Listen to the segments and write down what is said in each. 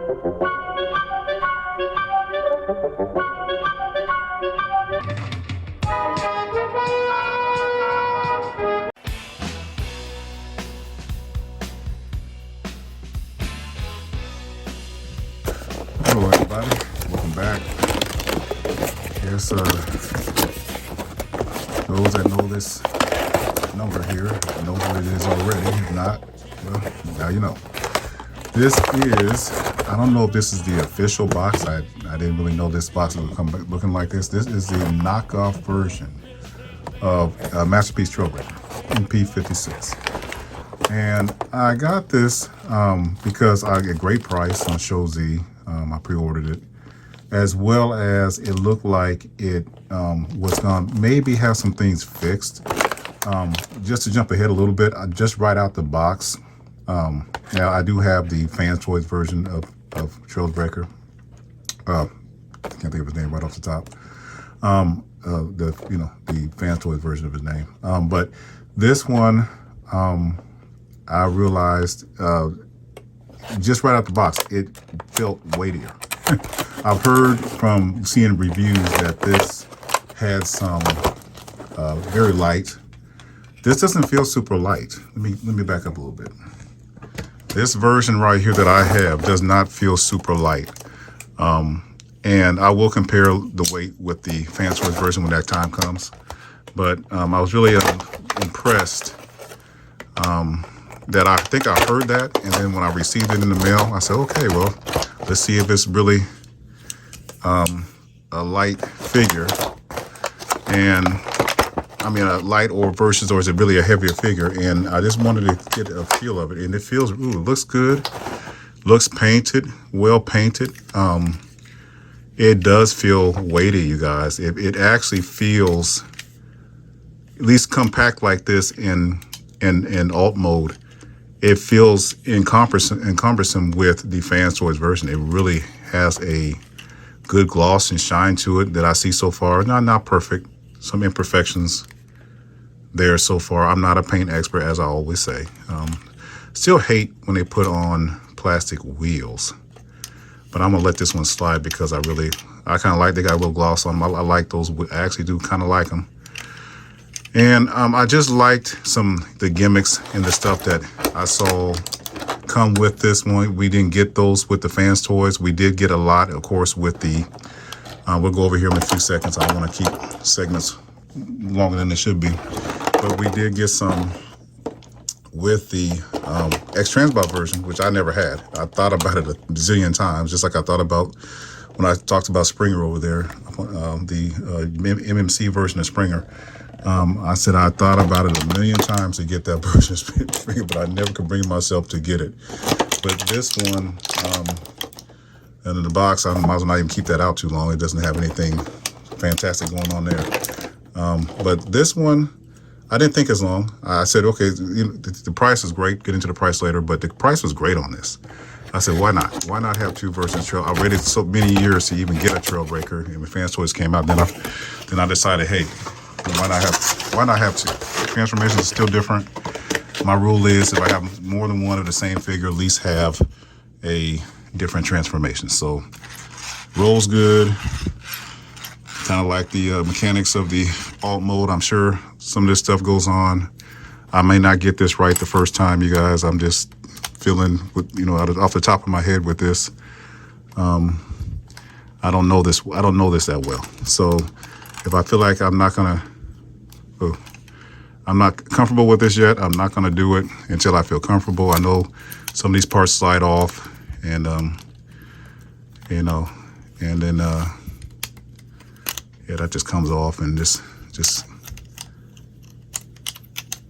Hello everybody, welcome back. Here's those that know this number here know what it is already. If not, well, now you know. This is, I don't know if this is the official box. I didn't really know this box would come looking like this. This is the knockoff version of Masterpiece Trailbreaker, MP56. And I got this because I get a great price on Show Z. I pre-ordered it, as well as it looked like it was going to maybe have some things fixed. Just to jump ahead a little bit, just right out the box. Now I do have the Fans Toys version of Trailbreaker. I can't think of his name right off the top. The Fans Toys version of his name. But this one, I realized just right out the box, it felt weightier. I've heard from seeing reviews that this had some very light. This doesn't feel super light. Let me back up a little bit. This version right here that I have does not feel super light. And I will compare the weight with the Fans Toys version when that time comes. But I was really impressed that I think I heard that, and then when I received it in the mail, I said, okay, well, let's see if it's really a light figure, and I mean a light or versus, or is it really a heavier figure? And I just wanted to get a feel of it, and it feels, ooh, it looks good, looks painted, well painted. It does feel weighty, you guys. It actually feels, at least compact like this in alt mode, it feels cumbersome with the Fans Toys version. It really has a good gloss and shine to it that I see so far. Not perfect, some imperfections there so far. I'm not a paint expert, as I always say. Still hate when they put on plastic wheels, but I'm gonna let this one slide because I kind of like, they got a little gloss on them. I like those. I actually do kind of like them. And I just liked the gimmicks and the stuff that I saw come with this one. We didn't get those with the Fans Toys. We did get a lot, of course, with the, we'll go over here in a few seconds. I don't want to keep segments longer than they should be. But we did get some with the X-Transbot version, which I never had. I thought about it a zillion times, just like I thought about when I talked about Springer over there, the MMC version of Springer. I said I thought about it a million times to get that version of Springer, but I never could bring myself to get it. But this one, and in the box, I might as well not even keep that out too long. It doesn't have anything fantastic going on there. But this one, I didn't think as long. I said, okay, the price is great. Get into the price later, but the price was great on this. I said, why not? Why not have two versions? I waited so many years to even get a Trailbreaker, and when Fans Toys came out, then I decided, hey, why not have two? Transformations are still different. My rule is if I have more than one of the same figure, at least have a different transformation. So rolls good. Kind of like the mechanics of the alt mode. I'm sure some of this stuff goes on. I may not get this right the first time, you guys. I'm just feeling with, off the top of my head with this. I don't know this that well. So if I feel like I'm not comfortable with this yet, I'm not gonna do it until I feel comfortable. I know some of these parts slide off, and then yeah, that just comes off, and just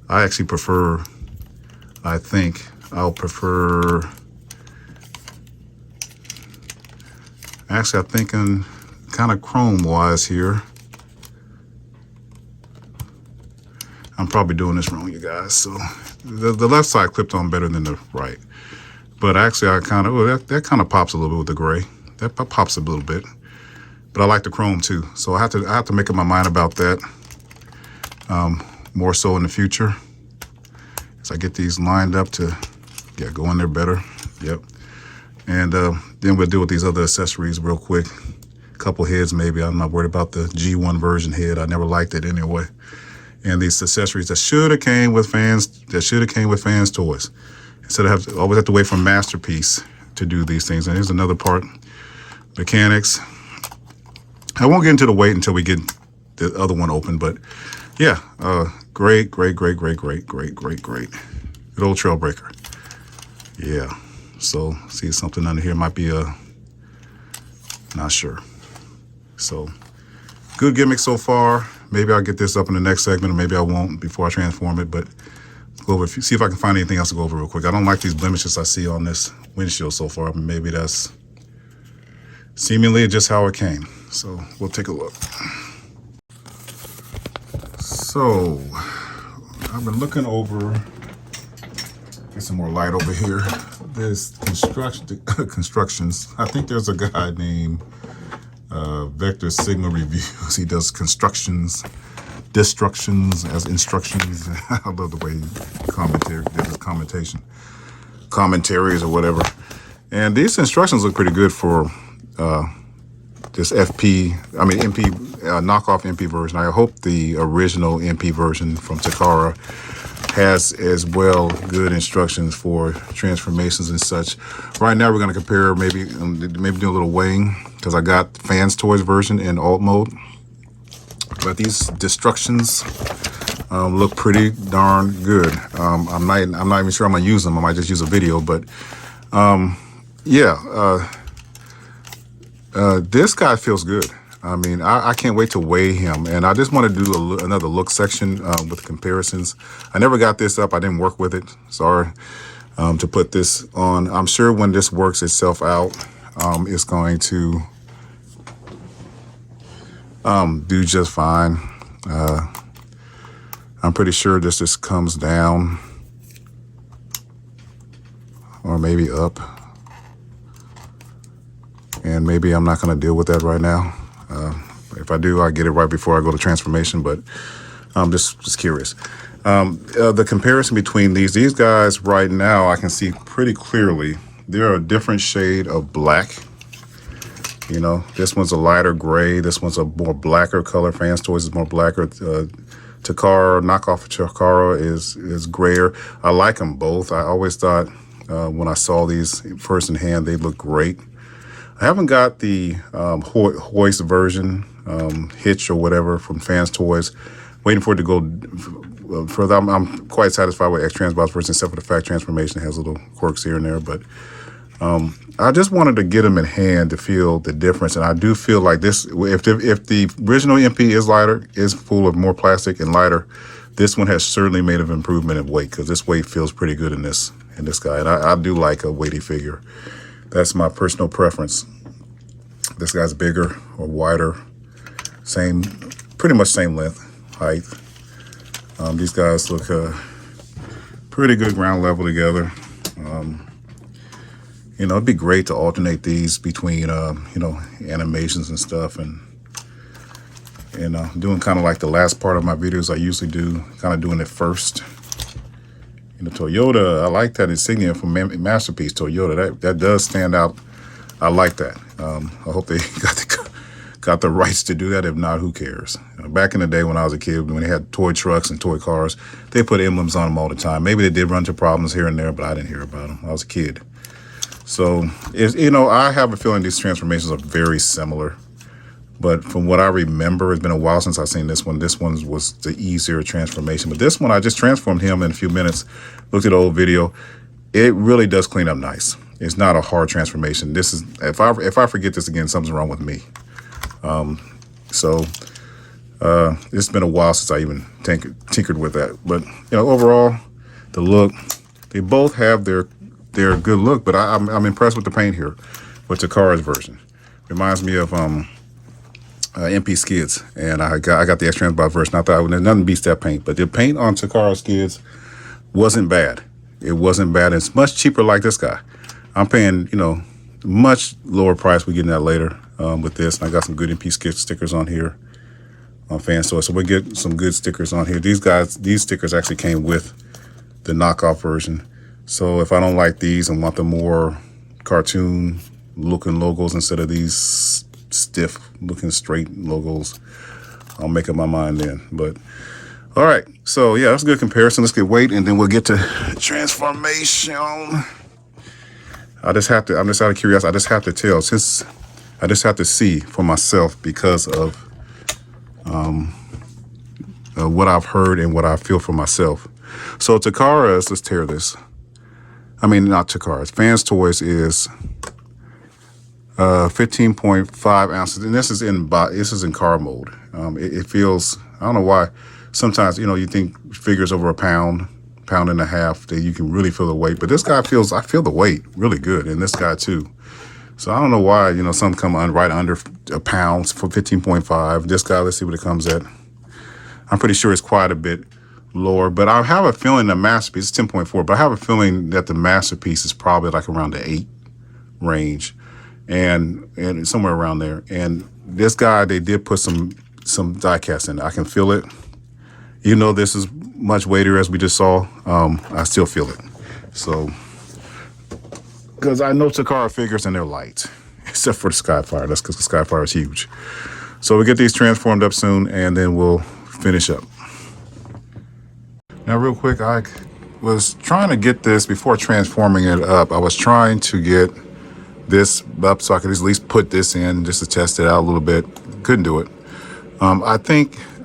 I actually prefer, I think I'll prefer, actually I'm thinking kind of chrome wise here. I'm probably doing this wrong, you guys. So the left side clipped on better than the right. But actually I kind of, that kind of pops a little bit with the gray. That pops a little bit. But I like the chrome too. So I have to make up my mind about that. More so in the future. As I get these lined up to, yeah, go in there better. Yep. And then we'll deal with these other accessories real quick. A couple heads maybe. I'm not worried about the G1 version head. I never liked it anyway. And these accessories that should have came with fans, toys. Instead of always have to wait for Masterpiece to do these things. And here's another part. Mechanics. I won't get into the weight until we get the other one open, but yeah, great. Good old Trailbreaker. Yeah. So see something under here might be not sure. So good gimmick so far. Maybe I'll get this up in the next segment, or maybe I won't before I transform it, but go over, see if I can find anything else to go over real quick. I don't like these blemishes I see on this windshield so far, but maybe that's seemingly just how it came. So we'll take a look. So I've been looking over, get some more light over here. There's constructions. I think there's a guy named Vector Sigma Reviews. He does constructions, destructions as instructions. I love the way he commentaries or whatever. And these instructions look pretty good for this MP knockoff MP version. I hope the original MP version from CMRRA has as well good instructions for transformations and such. Right now we're going to compare, maybe do a little weighing, because I got Fans Toys version in alt mode. But these destructions look pretty darn good. I'm not even sure I'm gonna use them. I might just use a video, but this guy feels good. I mean, I can't wait to weigh him. And I just want to do another look section with comparisons. I never got this up. I didn't work with it. Sorry to put this on. I'm sure when this works itself out, it's going to do just fine. I'm pretty sure this just comes down or maybe up. And maybe I'm not going to deal with that right now. If I do, I get it right before I go to transformation, but I'm just curious. The comparison between these guys right now, I can see pretty clearly. They're a different shade of black. You know, this one's a lighter gray. This one's a more blacker color. Fans Toys is more blacker. CMRRA, knockoff of CMRRA is grayer. I like them both. I always thought when I saw these first in hand, they look great. I haven't got the hoist version, hitch or whatever from Fans Toys. Waiting for it to go further. I'm quite satisfied with X-Transbox version, except for the fact transformation has little quirks here and there. But I just wanted to get them in hand to feel the difference. And I do feel like this, if the original MP is lighter, is full of more plastic and lighter, this one has certainly made an improvement in weight, because this weight feels pretty good in this guy. And I do like a weighty figure. That's my personal preference. This guy's bigger or wider, pretty much same length, height. These guys look pretty good ground level together. You know, it'd be great to alternate these between, you know, animations and stuff, and doing kind of like the last part of my videos I usually do, kind of doing it first. You know, Toyota, I like that insignia from Masterpiece Toyota. That does stand out. I like that. I hope they got the rights to do that. If not, who cares? Back in the day when I was a kid, when they had toy trucks and toy cars, they put emblems on them all the time. Maybe they did run into problems here and there, but I didn't hear about them. I was a kid. So, you know, I have a feeling these transformations are very similar. But from what I remember, it's been a while since I've seen this one. This one was the easier transformation. But this one, I just transformed him in a few minutes, looked at the old video. It really does clean up nice. It's not a hard transformation. This is, if I forget this again, something's wrong with me. It's been a while since I even tinkered with that. But, you know, overall, the look, they both have their good look, but I'm impressed with the paint here, with CMRRA's version. Reminds me of MP skids, and I got the X-Transbox version. I thought nothing beats that paint, but the paint on CMRRA skids wasn't bad. It wasn't bad. It's much cheaper like this guy. I'm paying, you know, much lower price. We're getting that later with this. And I got some good MP skid stickers on here on Fans Toys, so we'll get some good stickers on here. These stickers actually came with the knockoff version. So if I don't like these and want the more cartoon looking logos instead of these stiff looking straight logos. I'll make up my mind then. But all right, so yeah, that's a good comparison. Let's get weight and then we'll get to transformation. I'm just out of curiosity, I just have to tell, since I just have to see for myself because of what I've heard and what I feel for myself. So Takara's, let's tear this. I mean, not Takara's, Fans Toys is 15.5 ounces, and this is in car mode. It feels, I don't know why. Sometimes, you know, you think figures over a pound and a half, that you can really feel the weight. But this guy I feel the weight really good, and this guy too. So I don't know why, you know, some come right under a pound for 15.5. This guy, let's see what it comes at. I'm pretty sure it's quite a bit lower, but I have a feeling the Masterpiece is 10.4, but I have a feeling that the Masterpiece is probably like around the 8 range and somewhere around there. And this guy, they did put some die cast in it. I can feel it. You know, this is much weightier as we just saw. I still feel it. So, because I know Takara figures and they're light, except for the Skyfire. That's because the Skyfire is huge. So we get these transformed up soon, and then we'll finish up. Now, real quick, I was trying to get this before transforming it up. I was trying to get this up so I could at least put this in just to test it out a little bit. Couldn't do it. I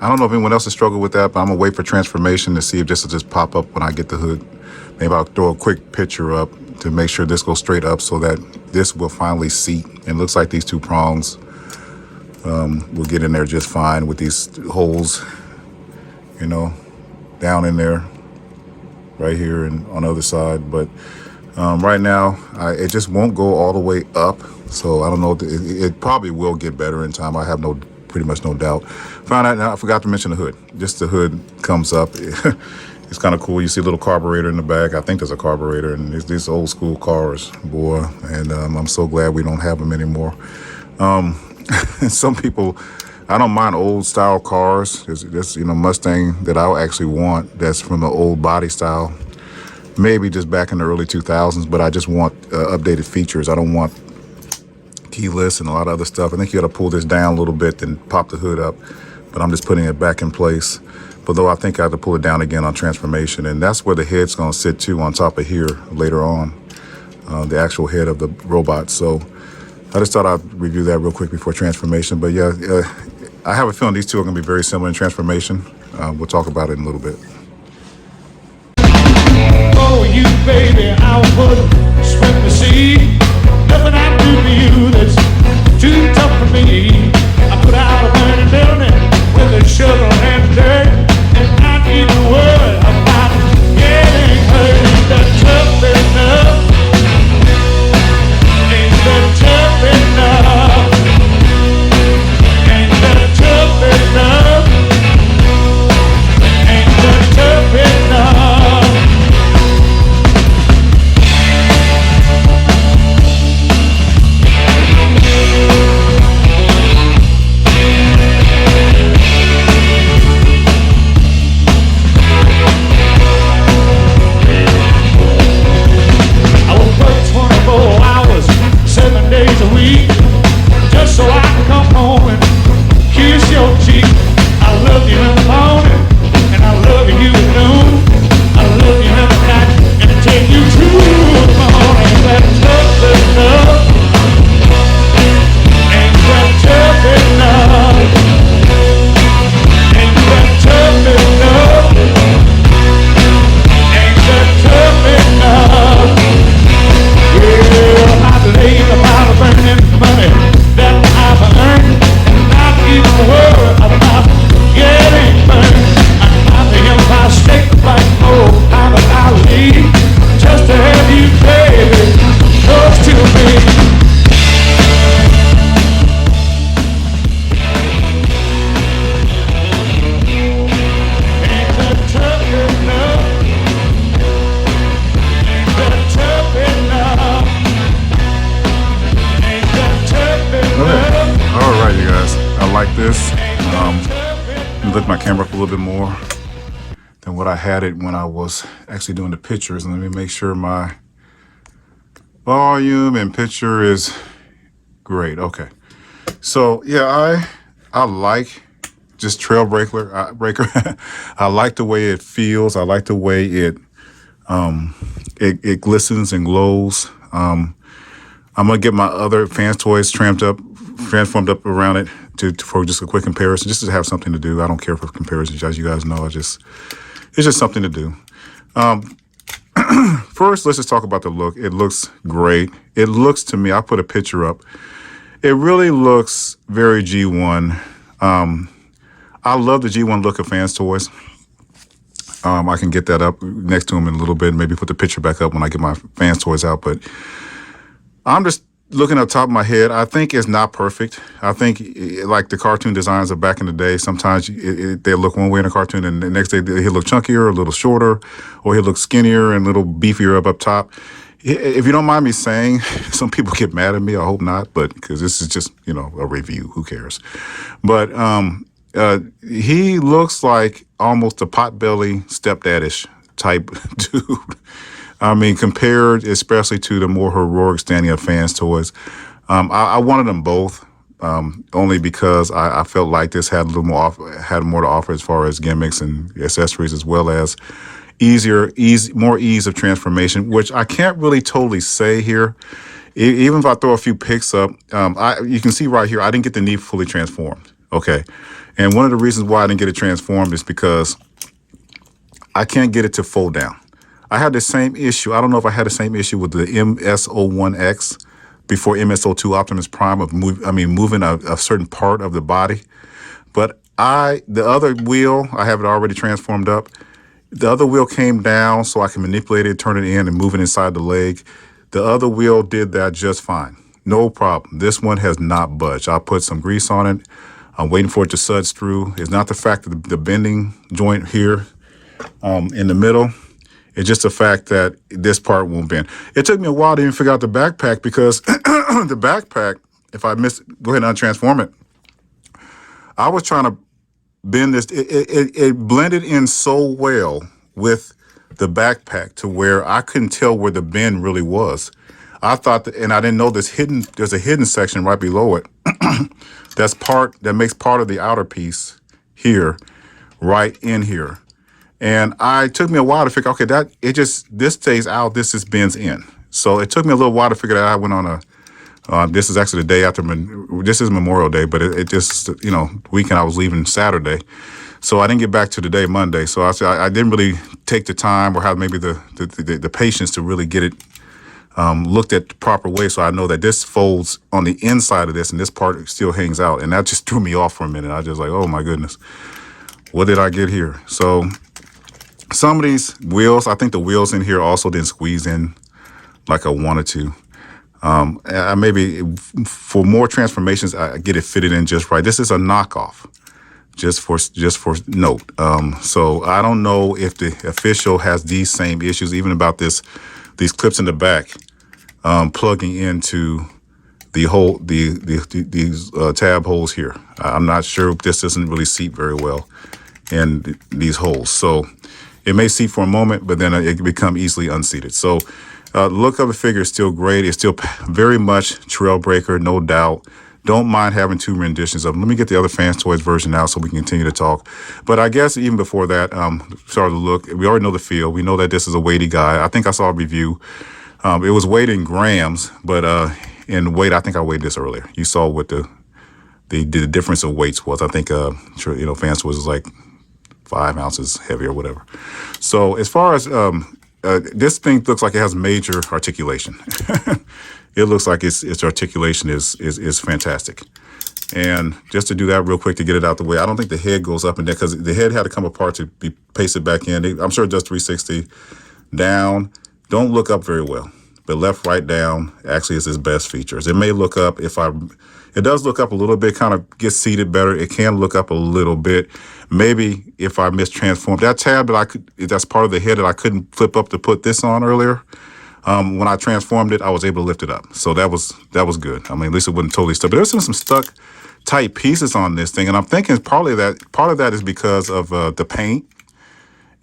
don't know if anyone else has struggled with that, but I'm gonna wait for transformation to see if this will just pop up when I get the hood. Maybe I'll throw a quick picture up to make sure this goes straight up so that this will finally seat. And it looks like these two prongs will get in there just fine with these holes, you know, down in there, right here and on the other side. But right now, it just won't go all the way up. So I don't know, it probably will get better in time. I have pretty much no doubt. Found out now, I forgot to mention the hood. Just the hood comes up. It's kind of cool. You see a little carburetor in the back. I think there's a carburetor, and it's these old school cars, boy. And I'm so glad we don't have them anymore. Some people, I don't mind old style cars. There's you know, Mustang that I actually want that's from the old body style. Maybe just back in the early 2000s, but I just want updated features. I don't want keyless and a lot of other stuff. I think you got to pull this down a little bit and pop the hood up, but I'm just putting it back in place. But though I think I have to pull it down again on transformation, and that's where the head's going to sit too, on top of here later on, the actual head of the robot. So I just thought I'd review that real quick before transformation. But yeah, I have a feeling these two are going to be very similar in transformation. We'll talk about it in a little bit. Oh, you baby, I would swim the sea. Nothing I do to you that's too tough for me. I put out a burning building with a shovel and dirt, and I need a word about getting hurt. Ain't that tough enough? Ain't that tough enough? Ain't that tough enough? Ain't that tough enough? Just so I can come home and kiss your cheek. I love you in the morning, and I love you at noon. I love you in the night, and I take you to the morning. Ain't that tough enough? Ain't that tough enough? Ain't that tough enough? Ain't that tough enough? Well, I believe about a burning money that I've earned, and not even worry about getting burned. I'm the Empire State Flight, oh, how would I leave just to have you, baby, close to me? Ain't that tough enough? Ain't that tough enough? All right, you guys, I like this. Let me lift my camera up a little bit more than what I had it when I was actually doing the pictures. And let me make sure volume and picture is great. Okay. So yeah, I like just Trailbreaker. Breaker. I like the way it feels. I like the way it glistens and glows. I'm gonna get my other fans toys transformed up around it for just a quick comparison, just to have something to do. I don't care for comparisons, as you guys know. It's just something to do. First, let's just talk about the look. It looks great. It looks to me, I put a picture up. It really looks very G1. I love the G1 look of fans toys. I can get that up next to them in a little bit, maybe put the picture back up when I get my fans toys out. But I'm just looking at the top of my head. I think it's not perfect. I think like the cartoon designs of back in the day, sometimes they look one way in a cartoon and the next day he'll look chunkier, a little shorter, or he'll look skinnier and a little beefier up top. If you don't mind me saying, some people get mad at me. I hope not, but because this is just, a review. Who cares? But he looks like almost a potbelly stepdaddish type dude. I mean, compared especially to the more heroic standing of fans toys. I wanted them both, only because I felt like this had a little more had more to offer as far as gimmicks and accessories, as well as more ease of transformation, which I can't really totally say here. Even if I throw a few pics up, you can see right here, I didn't get the knee fully transformed. Okay. And one of the reasons why I didn't get it transformed is because I can't get it to fold down. I had the same issue. I don't know if I had the same issue with the MS-01X before MS-02 Optimus Prime of moving a certain part of the body. But the other wheel, I have it already transformed up. The other wheel came down so I can manipulate it, turn it in, and move it inside the leg. The other wheel did that just fine. No problem. This one has not budged. I put some grease on it. I'm waiting for it to suds through. It's not the fact that the bending joint here in the middle. It's just the fact that this part won't bend. It took me a while to even figure out the backpack, because the backpack, if I go ahead and untransform it, I was trying to bend this. It blended in so well with the backpack to where I couldn't tell where the bend really was. I thought and I didn't know there's a hidden section right below it. that makes part of the outer piece here, right in here. And it took me a while to figure, okay, this stays out, this just bends in. So it took me a little while to figure that out. I went on this is actually the day after, this is Memorial Day, but it just, weekend I was leaving Saturday. So I didn't get back to the day Monday. So I didn't really take the time or have maybe the patience to really get it looked at the proper way. So I know that this folds on the inside of this and this part still hangs out. And that just threw me off for a minute. I just like, oh my goodness, what did I get here? So some of these wheels, I think the wheels in here also didn't squeeze in like I wanted to. Maybe for more transformations, I get it fitted in just right. This is a knockoff, just for note. So I don't know if the official has these same issues, even about these clips in the back, plugging into these tab holes here. I'm not sure if this doesn't really seat very well in these holes. So it may seat for a moment, but then it can become easily unseated. So look of the figure is still great. It's still very much Trailbreaker, no doubt. Don't mind having two renditions of them. Let me get the other Fans Toys version now so we can continue to talk. But I guess even before that, started to look. We already know the feel. We know that this is a weighty guy. I think I saw a review. It was weighed in grams, but in weight, I think I weighed this earlier. You saw what the difference of weights was. I think Fans Toys was like 5 ounces heavier or whatever. So as far as this thing looks like it has major articulation. It looks like its articulation is fantastic. And just to do that real quick to get it out the way, I don't think the head goes up and down because the head had to come apart to be pasted back in. I'm sure it does 360 down. Don't look up very well, but left, right, down actually is its best features. It may look up it does look up a little bit, kind of gets seated better. It can look up a little bit. Maybe if I mistransformed that tab that's part of the head that I couldn't flip up to put this on earlier. When I transformed it, I was able to lift it up. So that was good. I mean, at least it wasn't totally stuck. But there's some stuck tight pieces on this thing. And I'm thinking part of that is because of the paint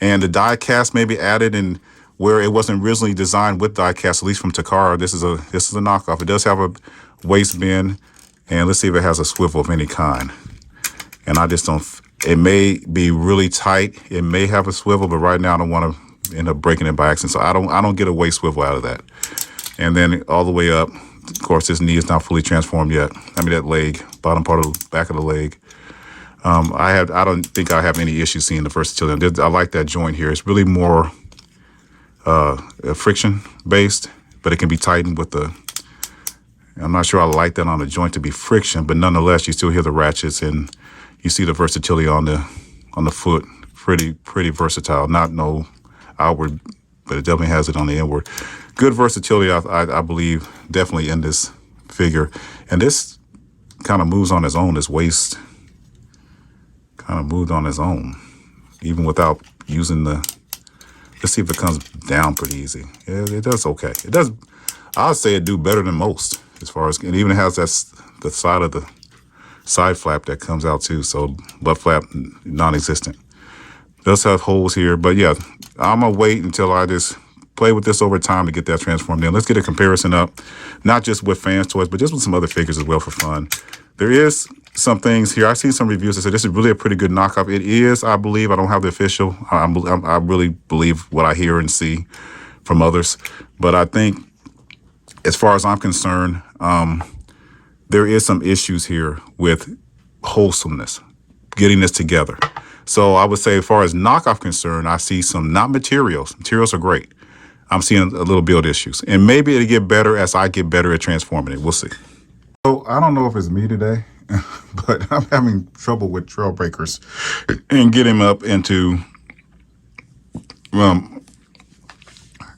and the die cast maybe added in where it wasn't originally designed with die cast, at least from Takara. This is a knockoff. It does have a waist bend, and let's see if it has a swivel of any kind. And I just don't. It may be really tight. It may have a swivel, but right now I don't want to end up breaking it by accident. So I don't get a waist swivel out of that. And then all the way up, of course, this knee is not fully transformed yet. I mean, that leg, bottom part of the back of the leg. I don't think I have any issues seeing the versatility. I like that joint here. It's really more friction based, but it can be tightened with the. I'm not sure I like that on the joint to be friction, but nonetheless, you still hear the ratchets and you see the versatility on the foot. Pretty versatile. Not no outward, but it definitely has it on the inward. Good versatility, I believe, definitely in this figure. And this kind of moves on its own. This waist kind of moved on its own, even without using the. Let's see if it comes down pretty easy. Yeah, it does okay. It does. I'd say it do better than most as far as, and even it has the side of the side flap that comes out too. So butt flap non-existent. Does have holes here, but yeah, I'm gonna wait until I just play with this over time to get that transformed in. Let's get a comparison up, not just with fans toys, but just with some other figures as well for fun. There is some things here. I've seen some reviews that say this is really a pretty good knockoff. It is, I believe. I don't have the official. I really believe what I hear and see from others. But I think, as far as I'm concerned, there is some issues here with wholesomeness, getting this together. So I would say, as far as knockoff concerned, I see some, not materials. Materials are great. I'm seeing a little build issues. And maybe it'll get better as I get better at transforming it. We'll see. So I don't know if it's me today, but I'm having trouble with Trailbreakers and getting up into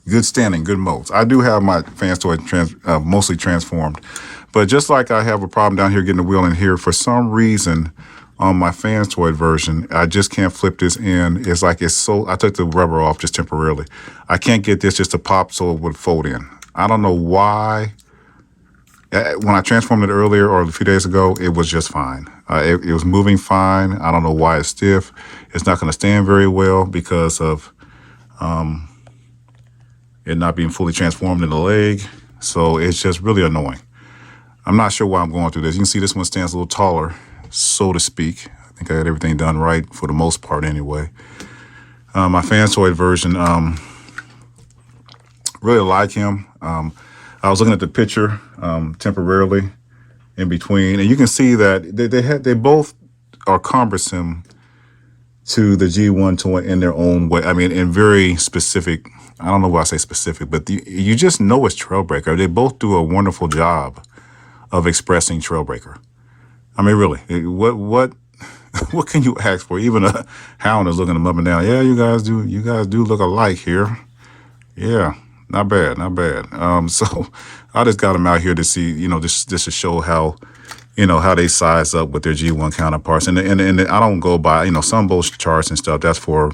good standing, good modes. I do have my fans toy mostly transformed, but just like I have a problem down here getting the wheel in here, for some reason on my fans toy version, I just can't flip this in. It's like it's so, I took the rubber off just temporarily. I can't get this just to pop so it would fold in. I don't know why. When I transformed it earlier or a few days ago, it was just fine. It was moving fine. I don't know why it's stiff. It's not going to stand very well because of it not being fully transformed in the leg. So it's just really annoying. I'm not sure why I'm going through this. You can see this one stands a little taller, so to speak. I think I had everything done right for the most part anyway. My fans toy version, really like him. I was looking at the picture temporarily in between, and you can see that they both are cumbersome to the G1 toy in their own way. I mean, in very specific, I don't know why I say specific, but you just know it's Trailbreaker. They both do a wonderful job of expressing Trailbreaker. I mean, really, what can you ask for? Even a hound is looking them up and down. Yeah, you guys do look alike here. Yeah. Not bad, not bad. So I just got them out here to see, just to show how, how they size up with their G1 counterparts. And I don't go by, some of those charts and stuff. That's for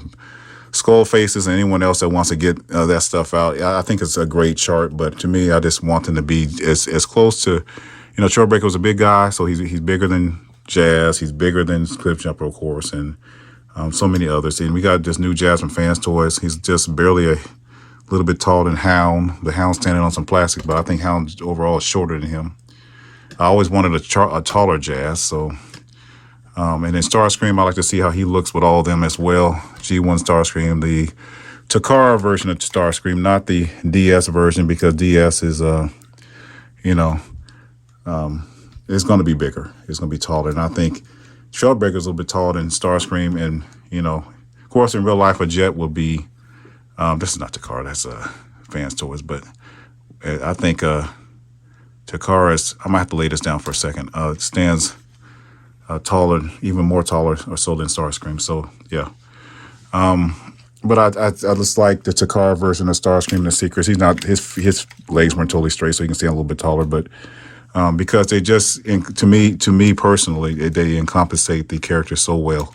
skull faces and anyone else that wants to get that stuff out. I think it's a great chart, but to me, I just want them to be as close to, Trailbreaker was a big guy, so he's bigger than Jazz. He's bigger than Cliff Jumper, of course, and so many others. And we got this new Jazz from Fans Toys. He's just barely a little bit taller than Hound. The Hound's standing on some plastic, but I think Hound overall is shorter than him. I always wanted a taller Jazz, so. And then Starscream, I like to see how he looks with all of them as well. G1 Starscream, the Takara version of Starscream, not the DS version, because DS is, it's going to be bigger. It's going to be taller. And I think Trailbreaker is a little bit taller than Starscream. And, of course, in real life, a Jet will be, this is not Takara, that's Fans Toys, but I think Takara is, I'm going to have to lay this down for a second. It stands taller, even more taller or so than Starscream. So, yeah. But I just like the Takara version of Starscream and the Secrets. He's not, his legs weren't totally straight, so he can stand a little bit taller, but because they just, to me personally, they encompassate the character so well.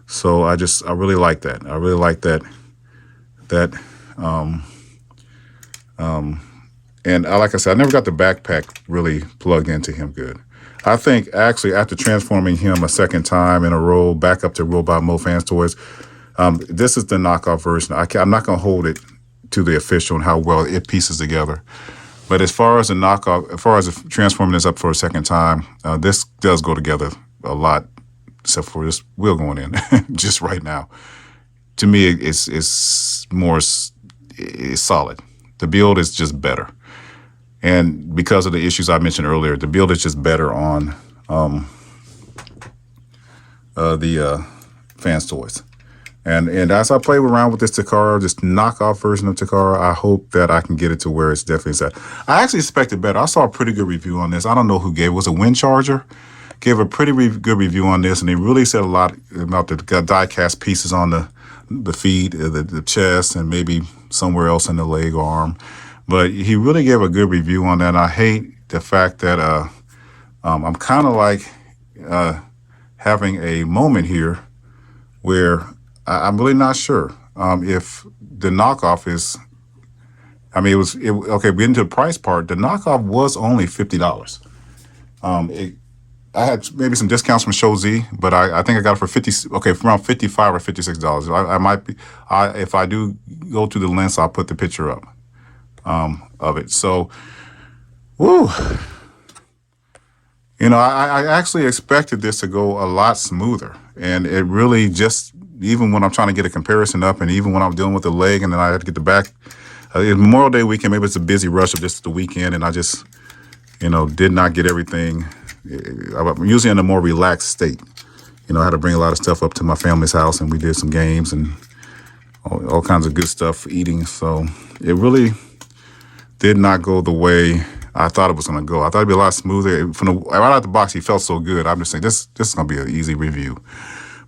So I really like that. I really like that. And like I said, I never got the backpack really plugged into him good. I think actually after transforming him a second time in a row back up to Robot Mo Fans Toys, this is the knockoff version. I'm not going to hold it to the official and how well it pieces together. But as far as the knockoff, as far as transforming this up for a second time, this does go together a lot, except for this wheel going in just right now. To me, it's solid. The build is just better. And because of the issues I mentioned earlier, the build is just better on the Fans Toys. And as I play around with this Takara, this knockoff version of Takara, I hope that I can get it to where it's definitely set. I actually expected better. I saw a pretty good review on this. I don't know who gave it. Was it Wind Charger? Gave a pretty good review on this, and they really said a lot about the die-cast pieces on the feet, the chest, and maybe somewhere else in the leg or arm. But he really gave a good review on that. And I hate the fact that I'm kind of like having a moment here where I'm really not sure if the knockoff is. I mean, okay. We get into the price part. The knockoff was only $50. I had maybe some discounts from Show Z, but I think I got it for around $55 or $56. I might be. If I do go to the links, I'll put the picture up of it. So, woo. I actually expected this to go a lot smoother, and it really just. Even when I'm trying to get a comparison up, and even when I'm dealing with the leg, and then I had to get the back. Memorial Day weekend, maybe it's a busy rush of just the weekend, and I just, did not get everything. I'm usually in a more relaxed state. I had to bring a lot of stuff up to my family's house, and we did some games and all kinds of good stuff, eating. So it really did not go the way I thought it was going to go. I thought it'd be a lot smoother. Right out the box, he felt so good. I'm just saying this is going to be an easy review.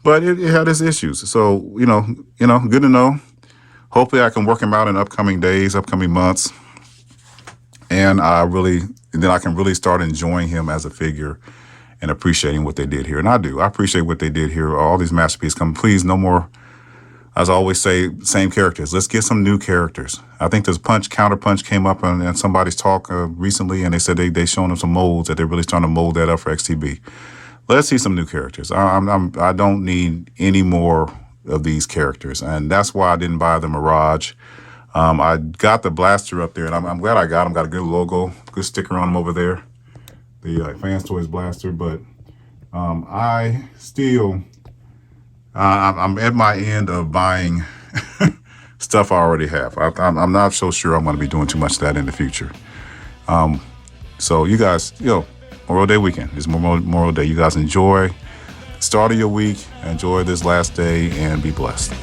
But it had its issues. So, good to know. Hopefully I can work him out in upcoming days, upcoming months. And then I can really start enjoying him as a figure and appreciating what they did here. And I do. I appreciate what they did here. All these masterpieces come. Please, no more, as I always say, same characters. Let's get some new characters. I think this Counterpunch came up in somebody's talk recently, and they said they shown them some molds, that they're really starting to mold that up for XTB. Let's see some new characters. I don't need any more of these characters, and that's why I didn't buy the Mirage. I got the blaster up there, and I'm glad I got him. Got a good logo, good sticker on him over there, the Fans Toys blaster. But I'm at my end of buying stuff I already have. I'm not so sure I'm going to be doing too much of that in the future. So you guys, Memorial Day weekend. It's Memorial Day. You guys enjoy the start of your week. Enjoy this last day and be blessed.